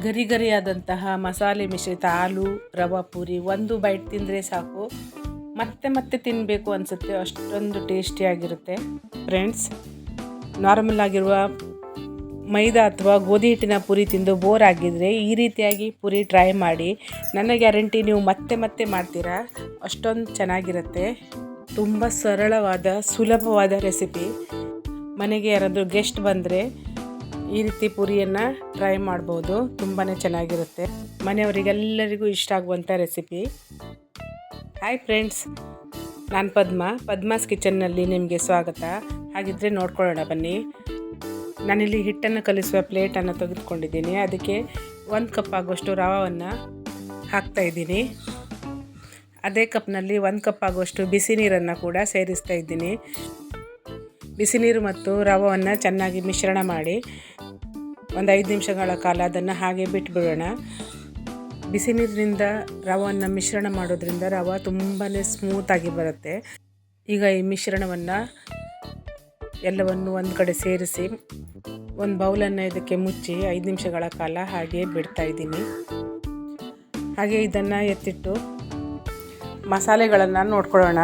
ಗರಿ ಗರಿಯಾದಂತಹ ಮಸಾಲೆ ಮಿಶ್ರಿತ ಆಲೂ ರವಾ ಪೂರಿ ಒಂದು ಬೈಟ್ ತಿಂದರೆ ಸಾಕು, ಮತ್ತೆ ಮತ್ತೆ ತಿನ್ನಬೇಕು ಅನಿಸುತ್ತೆ, ಅಷ್ಟೊಂದು ಟೇಸ್ಟಿಯಾಗಿರುತ್ತೆ ಫ್ರೆಂಡ್ಸ್. ನಾರ್ಮಲ್ ಆಗಿರುವ ಮೈದಾ ಅಥವಾ ಗೋಧಿ ಹಿಟ್ಟಿನ ಪೂರಿ ತಿಂದು ಬೋರ್ ಆಗಿದ್ದರೆ ಈ ರೀತಿಯಾಗಿ ಪೂರಿ ಟ್ರೈ ಮಾಡಿ. ನನ್ನ ಗ್ಯಾರಂಟಿ ನೀವು ಮತ್ತೆ ಮತ್ತೆ ಮಾಡ್ತೀರಾ, ಅಷ್ಟೊಂದು ಚೆನ್ನಾಗಿರುತ್ತೆ. ತುಂಬ ಸರಳವಾದ ಸುಲಭವಾದ ರೆಸಿಪಿ. ಮನೆಗೆ ಯಾರಾದರೂ ಗೆಸ್ಟ್ ಬಂದರೆ ಈ ರೀತಿ ಪೂರಿಯನ್ನು ಟ್ರೈ ಮಾಡ್ಬೋದು, ತುಂಬಾ ಚೆನ್ನಾಗಿರುತ್ತೆ. ಮನೆಯವರಿಗೆಲ್ಲರಿಗೂ ಇಷ್ಟ ಆಗುವಂಥ ರೆಸಿಪಿ. ಹಾಯ್ ಫ್ರೆಂಡ್ಸ್, ನಾನು ಪದ್ಮಾಸ್ ಕಿಚನ್ನಲ್ಲಿ ನಿಮಗೆ ಸ್ವಾಗತ. ಹಾಗಿದ್ದರೆ ನೋಡ್ಕೊಳ್ಳೋಣ ಬನ್ನಿ. ನಾನಿಲ್ಲಿ ಹಿಟ್ಟನ್ನು ಕಲಿಸುವ ಪ್ಲೇಟನ್ನು ತೆಗೆದುಕೊಂಡಿದ್ದೀನಿ. ಅದಕ್ಕೆ 1 ಕಪ್ ಆಗುವಷ್ಟು ರವಾವನ್ನು ಹಾಕ್ತಾಯಿದ್ದೀನಿ. ಅದೇ ಕಪ್ನಲ್ಲಿ 1 ಕಪ್ ಆಗುವಷ್ಟು ಬಿಸಿ ನೀರನ್ನು ಕೂಡ ಸೇರಿಸ್ತಾ ಇದ್ದೀನಿ. ಬಿಸಿ ನೀರು ಮತ್ತು ರವವನ್ನು ಚೆನ್ನಾಗಿ ಮಿಶ್ರಣ ಮಾಡಿ ಒಂದು 5 ನಿಮಿಷಗಳ ಕಾಲ ಅದನ್ನು ಹಾಗೆ ಬಿಟ್ಟುಬಿಡೋಣ. ಬಿಸಿ ನೀರಿನಿಂದ ರವನ್ನು ಮಿಶ್ರಣ ಮಾಡೋದ್ರಿಂದ ರವೆ ತುಂಬಾ ಸ್ಮೂತಾಗಿ ಬರುತ್ತೆ. ಈಗ ಈ ಮಿಶ್ರಣವನ್ನು ಎಲ್ಲವನ್ನು ಒಂದು ಕಡೆ ಸೇರಿಸಿ ಒಂದು ಬೌಲನ್ನು ಇದಕ್ಕೆ ಮುಚ್ಚಿ 5 ನಿಮಿಷಗಳ ಕಾಲ ಹಾಗೆ ಬಿಡ್ತಾ ಇದ್ದೀನಿ. ಹಾಗೆ ಇದನ್ನು ಎತ್ತಿಟ್ಟು ಮಸಾಲೆಗಳನ್ನು ನೋಡ್ಕೊಳ್ಳೋಣ.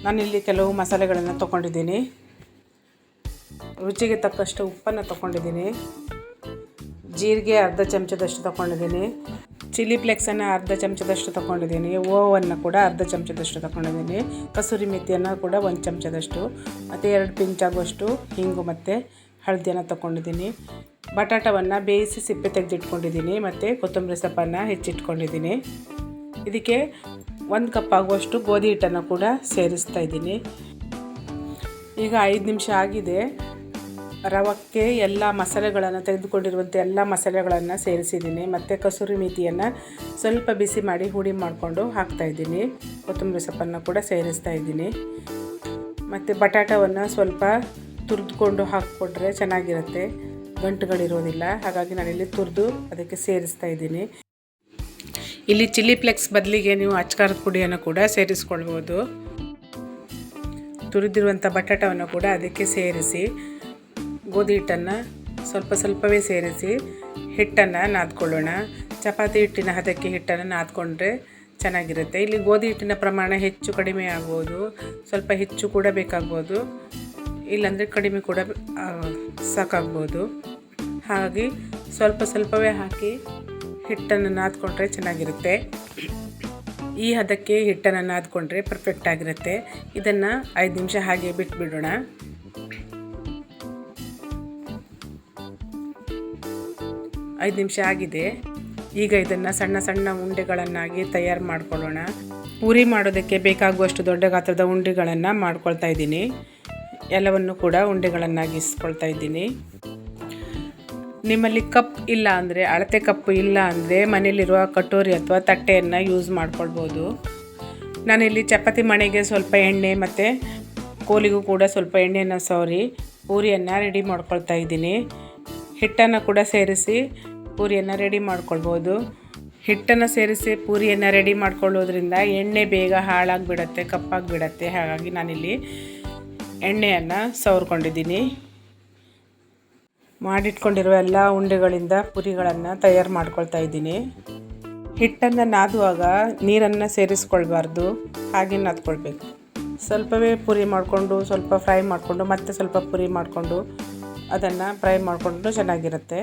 ನಾನಿಲ್ಲಿ ಕೆಲವು ಮಸಾಲೆಗಳನ್ನು ತೊಗೊಂಡಿದ್ದೀನಿ. ರುಚಿಗೆ ತಕ್ಕಷ್ಟು ಉಪ್ಪನ್ನು ತೊಗೊಂಡಿದ್ದೀನಿ. ಜೀರಿಗೆ ಅರ್ಧ ಚಮಚದಷ್ಟು ತೊಗೊಂಡಿದ್ದೀನಿ. ಚಿಲ್ಲಿ ಫ್ಲೇಕ್ಸನ್ನು ಅರ್ಧ ಚಮಚದಷ್ಟು ತೊಗೊಂಡಿದ್ದೀನಿ. ಓವನ್ನು ಕೂಡ ಅರ್ಧ ಚಮಚದಷ್ಟು ತೊಗೊಂಡಿದ್ದೀನಿ. ಕಸೂರಿ ಮೆಥಿಯನ್ನು ಕೂಡ 1 ಚಮಚದಷ್ಟು, ಮತ್ತು 2 ಪಿಂಚ್ ಆಗುವಷ್ಟು ಹಿಂಗು ಮತ್ತು ಹಳದಿಯನ್ನು ತೊಗೊಂಡಿದ್ದೀನಿ. ಬಟಾಟವನ್ನು ಬೇಯಿಸಿ ಸಿಪ್ಪೆ ತೆಗೆದಿಟ್ಕೊಂಡಿದ್ದೀನಿ, ಮತ್ತು ಕೊತ್ತಂಬರಿ ಸೊಪ್ಪನ್ನು ಹೆಚ್ಚಿಟ್ಕೊಂಡಿದ್ದೀನಿ. ಇದಕ್ಕೆ 1 ಕಪ್ ಆಗುವಷ್ಟು ಗೋಧಿ ಹಿಟ್ಟನ್ನು ಕೂಡ ಸೇರಿಸ್ತಾ ಇದ್ದೀನಿ. ಈಗ 5 ನಿಮಿಷ ಆಗಿದೆ. ರವಕ್ಕೆ ಎಲ್ಲ ಮಸಾಲೆಗಳನ್ನು ತೆಗೆದುಕೊಂಡಿರುವಂಥ ಎಲ್ಲ ಮಸಾಲೆಗಳನ್ನು ಸೇರಿಸಿದ್ದೀನಿ, ಮತ್ತು ಕಸೂರಿ ಮೆಥಿಯನ್ನು ಸ್ವಲ್ಪ ಬಿಸಿ ಮಾಡಿ ಹುಡಿ ಮಾಡಿಕೊಂಡು ಹಾಕ್ತಾಯಿದ್ದೀನಿ. ಕೊತ್ತಂಬರಿ ಸೊಪ್ಪನ್ನು ಕೂಡ ಸೇರಿಸ್ತಾ ಇದ್ದೀನಿ. ಮತ್ತು ಬಟಾಟವನ್ನು ಸ್ವಲ್ಪ ತುರಿದುಕೊಂಡು ಹಾಕಿಕೊಟ್ರೆ ಚೆನ್ನಾಗಿರುತ್ತೆ, ಗಂಟುಗಳಿರೋದಿಲ್ಲ. ಹಾಗಾಗಿ ನಾನಿಲ್ಲಿ ತುರಿದು ಅದಕ್ಕೆ ಸೇರಿಸ್ತಾ ಇದ್ದೀನಿ. ಇಲ್ಲಿ ಚಿಲ್ಲಿ ಫ್ಲೇಕ್ಸ್ ಬದಲಿಗೆ ನೀವು ಅಚ್ಕಾರದ ಪುಡಿಯನ್ನು ಕೂಡ ಸೇರಿಸ್ಕೊಳ್ಬೋದು. ತುರಿದಿರುವಂಥ ಬಟಾಟವನ್ನು ಕೂಡ ಅದಕ್ಕೆ ಸೇರಿಸಿ ಗೋಧಿ ಹಿಟ್ಟನ್ನು ಸ್ವಲ್ಪವೇ ಸೇರಿಸಿ ಹಿಟ್ಟನ್ನು ನಾದ್ಕೊಳ್ಳೋಣ. ಚಪಾತಿ ಹಿಟ್ಟಿನ ಹದಕ್ಕೆ ಹಿಟ್ಟನ್ನು ನಾದ್ಕೊಂಡ್ರೆ ಚೆನ್ನಾಗಿರುತ್ತೆ. ಇಲ್ಲಿ ಗೋಧಿ ಹಿಟ್ಟಿನ ಪ್ರಮಾಣ ಹೆಚ್ಚು ಕಡಿಮೆ ಆಗ್ಬೋದು, ಸ್ವಲ್ಪ ಹೆಚ್ಚು ಕೂಡ ಬೇಕಾಗ್ಬೋದು, ಇಲ್ಲಾಂದರೆ ಕಡಿಮೆ ಕೂಡ ಸಾಕಾಗ್ಬೋದು. ಹಾಗಾಗಿ ಸ್ವಲ್ಪವೇ ಹಾಕಿ ಹಿಟ್ಟನ್ನು ನಾದ್ಕೊಂಡ್ರೆ ಚೆನ್ನಾಗಿರುತ್ತೆ. ಈ ಹದಕ್ಕೆ ಹಿಟ್ಟನ್ನು ನಾದ್ಕೊಂಡ್ರೆ ಪರ್ಫೆಕ್ಟ್ ಆಗಿರುತ್ತೆ. ಇದನ್ನು 5 ನಿಮಿಷ ಹಾಗೆ ಬಿಟ್ಬಿಡೋಣ. 5 ನಿಮಿಷ ಆಗಿದೆ. ಈಗ ಇದನ್ನು ಸಣ್ಣ ಸಣ್ಣ ಉಂಡೆಗಳನ್ನಾಗಿ ತಯಾರು ಮಾಡ್ಕೊಳ್ಳೋಣ. ಪೂರಿ ಮಾಡೋದಕ್ಕೆ ಬೇಕಾಗುವಷ್ಟು ದೊಡ್ಡ ಗಾತ್ರದ ಉಂಡೆಗಳನ್ನು ಮಾಡ್ಕೊಳ್ತಾ ಇದ್ದೀನಿ. ಎಲ್ಲವನ್ನು ಕೂಡ ಉಂಡೆಗಳನ್ನಾಗಿಸ್ಕೊಳ್ತಾ ಇದ್ದೀನಿ. ನಿಮ್ಮಲ್ಲಿ ಕಪ್ ಇಲ್ಲ ಅಂದರೆ, ಅಳತೆ ಕಪ್ಪು ಇಲ್ಲ ಅಂದರೆ ಮನೆಯಲ್ಲಿರುವ ಕಟೋರಿ ಅಥವಾ ತಟ್ಟೆಯನ್ನು ಯೂಸ್ ಮಾಡ್ಕೊಳ್ಬೋದು. ನಾನಿಲ್ಲಿ ಚಪಾತಿ ಮಣೆಗೆ ಸ್ವಲ್ಪ ಎಣ್ಣೆ ಮತ್ತು ಕೋಲಿಗೂ ಕೂಡ ಸ್ವಲ್ಪ ಎಣ್ಣೆಯನ್ನು ಸವರಿ ಪೂರಿಯನ್ನು ರೆಡಿ ಮಾಡ್ಕೊಳ್ತಾ ಇದ್ದೀನಿ. ಹಿಟ್ಟನ್ನು ಕೂಡ ಸೇರಿಸಿ ಪೂರಿಯನ್ನು ರೆಡಿ ಮಾಡ್ಕೊಳ್ಬೋದು. ಹಿಟ್ಟನ್ನು ಸೇರಿಸಿ ಪೂರಿಯನ್ನು ರೆಡಿ ಮಾಡ್ಕೊಳ್ಳೋದ್ರಿಂದ ಎಣ್ಣೆ ಬೇಗ ಹಾಳಾಗಿಬಿಡತ್ತೆ, ಕಪ್ಪಾಗಿಬಿಡತ್ತೆ. ಹಾಗಾಗಿ ನಾನಿಲ್ಲಿ ಎಣ್ಣೆಯನ್ನು ಸವರ್ಕೊಂಡಿದ್ದೀನಿ. ಮಾಡಿಟ್ಕೊಂಡಿರುವ ಎಲ್ಲ ಉಂಡೆಗಳಿಂದ ಪೂರಿಗಳನ್ನು ತಯಾರು ಮಾಡ್ಕೊಳ್ತಾ ಇದ್ದೀನಿ. ಹಿಟ್ಟನ್ನು ನಾದುವಾಗ ನೀರನ್ನು ಸೇರಿಸ್ಕೊಳ್ಬಾರ್ದು, ಹಾಗೆ ನಾದ್ಕೊಳ್ಬೇಕು. ಸ್ವಲ್ಪವೇ ಪೂರಿ ಮಾಡಿಕೊಂಡು ಸ್ವಲ್ಪ ಫ್ರೈ ಮಾಡಿಕೊಂಡು ಮತ್ತೆ ಸ್ವಲ್ಪ ಪೂರಿ ಮಾಡಿಕೊಂಡು ಅದನ್ನು ಫ್ರೈ ಮಾಡಿಕೊಂಡು ಚೆನ್ನಾಗಿರುತ್ತೆ.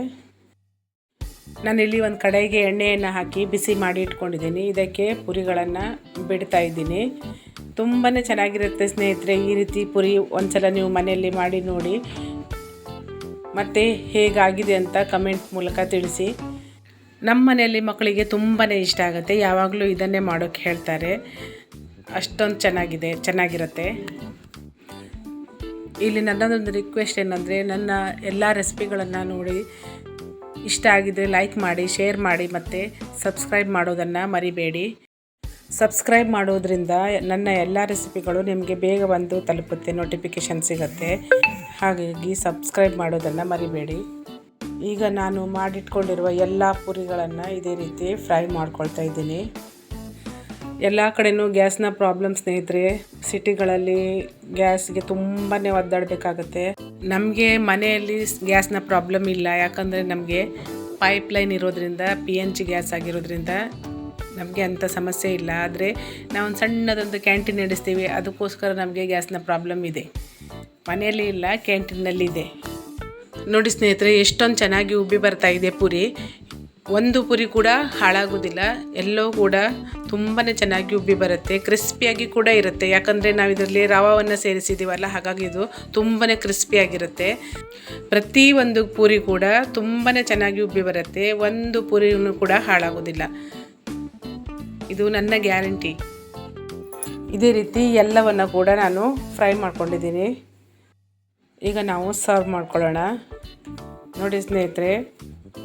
ನಾನಿಲ್ಲಿ ಒಂದು ಕಡೆಗೆ ಎಣ್ಣೆಯನ್ನು ಹಾಕಿ ಬಿಸಿ ಮಾಡಿ ಇಟ್ಕೊಂಡಿದ್ದೀನಿ. ಇದಕ್ಕೆ ಪೂರಿಗಳನ್ನು ಬಿಡ್ತಾ ಇದ್ದೀನಿ. ತುಂಬಾ ಚೆನ್ನಾಗಿರುತ್ತೆ ಸ್ನೇಹಿತರೆ. ಈ ರೀತಿ ಪೂರಿ ಒಂದ್ಸಲ ನೀವು ಮನೆಯಲ್ಲಿ ಮಾಡಿ ನೋಡಿ, ಮತ್ತು ಹೇಗಾಗಿದೆ ಅಂತ ಕಮೆಂಟ್ ಮೂಲಕ ತಿಳಿಸಿ. ನಮ್ಮ ಮನೆಯಲ್ಲಿ ಮಕ್ಕಳಿಗೆ ತುಂಬಾ ಇಷ್ಟ ಆಗುತ್ತೆ, ಯಾವಾಗಲೂ ಇದನ್ನೇ ಮಾಡೋಕ್ಕೆ ಹೇಳ್ತಾರೆ. ಅಷ್ಟೊಂದು ಚೆನ್ನಾಗಿರುತ್ತೆ. ಇಲ್ಲಿ ನನ್ನದೊಂದು ರಿಕ್ವೆಸ್ಟ್ ಏನಂದರೆ, ನನ್ನ ಎಲ್ಲ ರೆಸಿಪಿಗಳನ್ನು ನೋಡಿ ಇಷ್ಟ ಆಗಿದ್ದರೆ ಲೈಕ್ ಮಾಡಿ, ಶೇರ್ ಮಾಡಿ, ಮತ್ತು ಸಬ್ಸ್ಕ್ರೈಬ್ ಮಾಡೋದನ್ನು ಮರಿಬೇಡಿ. ಸಬ್ಸ್ಕ್ರೈಬ್ ಮಾಡೋದ್ರಿಂದ ನನ್ನ ಎಲ್ಲ ರೆಸಿಪಿಗಳು ನಿಮಗೆ ಬೇಗ ಬಂದು ತಲುಪುತ್ತೆ, ನೋಟಿಫಿಕೇಷನ್ ಸಿಗುತ್ತೆ. ಹಾಗಾಗಿ ಸಬ್ಸ್ಕ್ರೈಬ್ ಮಾಡೋದನ್ನು ಮರಿಬೇಡಿ. ಈಗ ನಾನು ಮಾಡಿಟ್ಕೊಂಡಿರುವ ಎಲ್ಲ ಪೂರಿಗಳನ್ನು ಇದೇ ರೀತಿ ಫ್ರೈ ಮಾಡ್ಕೊಳ್ತಾ ಇದ್ದೀನಿ. ಎಲ್ಲ ಕಡೆಯೂ ಗ್ಯಾಸ್ನ ಪ್ರಾಬ್ಲಮ್ ಸ್ನೇಹಿತರೆ. ಸಿಟಿಗಳಲ್ಲಿ ಗ್ಯಾಸ್ಗೆ ತುಂಬಾ ಒದ್ದಾಡಬೇಕಾಗತ್ತೆ. ನಮಗೆ ಮನೆಯಲ್ಲಿ ಗ್ಯಾಸ್ನ ಪ್ರಾಬ್ಲಮ್ ಇಲ್ಲ, ಯಾಕಂದರೆ ನಮಗೆ ಪೈಪ್ಲೈನ್ ಇರೋದ್ರಿಂದ PNG ಗ್ಯಾಸ್ ಆಗಿರೋದ್ರಿಂದ ನಮಗೆ ಅಂಥ ಸಮಸ್ಯೆ ಇಲ್ಲ. ಆದರೆ ನಾವೊಂದು ಸಣ್ಣದೊಂದು ಕ್ಯಾಂಟೀನ್ ನಡೆಸ್ತೀವಿ, ಅದಕ್ಕೋಸ್ಕರ ನಮಗೆ ಗ್ಯಾಸ್ನ ಪ್ರಾಬ್ಲಮ್ ಇದೆ. ಮನೆಯಲ್ಲಿ ಇಲ್ಲ, ಕ್ಯಾಂಟೀನಲ್ಲಿ ಇದೆ. ನೋಡಿ ಸ್ನೇಹಿತರೆ, ಎಷ್ಟೊಂದು ಚೆನ್ನಾಗಿ ಉಬ್ಬಿ ಬರ್ತಾ ಇದೆ ಪೂರಿ. ಒಂದು ಪೂರಿ ಕೂಡ ಹಾಳಾಗೋದಿಲ್ಲ, ಎಲ್ಲವೂ ಕೂಡ ತುಂಬಾ ಚೆನ್ನಾಗಿ ಉಬ್ಬಿ ಬರುತ್ತೆ. ಕ್ರಿಸ್ಪಿಯಾಗಿ ಕೂಡ ಇರುತ್ತೆ, ಯಾಕಂದರೆ ನಾವು ಇದರಲ್ಲಿ ರವಾವನ್ನು ಸೇರಿಸಿದ್ದೀವಲ್ಲ, ಹಾಗಾಗಿ ಇದು ತುಂಬಾ ಕ್ರಿಸ್ಪಿಯಾಗಿರುತ್ತೆ. ಪ್ರತಿ ಒಂದು ಪೂರಿ ಕೂಡ ತುಂಬಾ ಚೆನ್ನಾಗಿ ಉಬ್ಬಿ ಬರುತ್ತೆ, ಒಂದು ಪೂರಿಯೂ ಕೂಡ ಹಾಳಾಗೋದಿಲ್ಲ. ಇದು ನನ್ನ ಗ್ಯಾರಂಟಿ. ಇದೇ ರೀತಿ ಎಲ್ಲವನ್ನು ಕೂಡ ನಾನು ಫ್ರೈ ಮಾಡ್ಕೊಂಡಿದ್ದೀನಿ. ಈಗ ನಾವು ಸರ್ವ್ ಮಾಡ್ಕೊಳ್ಳೋಣ. ನೋಡಿ ಸ್ನೇಹಿತರೆ,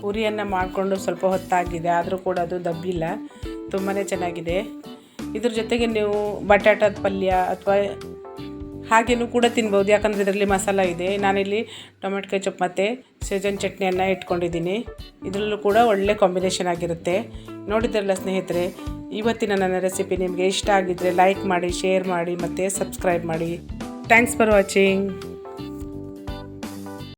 ಪೂರಿಯನ್ನು ಮಾಡಿಕೊಂಡು ಸ್ವಲ್ಪ ಹೊತ್ತಾಗಿದೆ, ಆದರೂ ಕೂಡ ಅದು ದಬ್ಬಿಲ್ಲ, ತುಂಬಾ ಚೆನ್ನಾಗಿದೆ. ಇದ್ರ ಜೊತೆಗೆ ನೀವು ಬಟಾಟದ ಪಲ್ಯ ಅಥವಾ ಹಾಗೇನೂ ಕೂಡ ತಿನ್ಬೋದು, ಯಾಕಂದರೆ ಇದರಲ್ಲಿ ಮಸಾಲ ಇದೆ. ನಾನಿಲ್ಲಿ ಟೊಮೆಟೊ ಕೆಚಪ್ ಮತ್ತು ಸೇಜನ್ ಚಟ್ನಿಯನ್ನು ಇಟ್ಕೊಂಡಿದ್ದೀನಿ. ಇದರಲ್ಲೂ ಕೂಡ ಒಳ್ಳೆ ಕಾಂಬಿನೇಷನ್ ಆಗಿರುತ್ತೆ. ನೋಡಿದ್ರಲ್ಲ ಸ್ನೇಹಿತರೆ, ಇವತ್ತಿನ ನನ್ನ ರೆಸಿಪಿ ನಿಮಗೆ ಇಷ್ಟ ಆಗಿದ್ದರೆ ಲೈಕ್ ಮಾಡಿ, ಶೇರ್ ಮಾಡಿ ಮತ್ತು ಸಬ್ಸ್ಕ್ರೈಬ್ ಮಾಡಿ. Thanks for watching.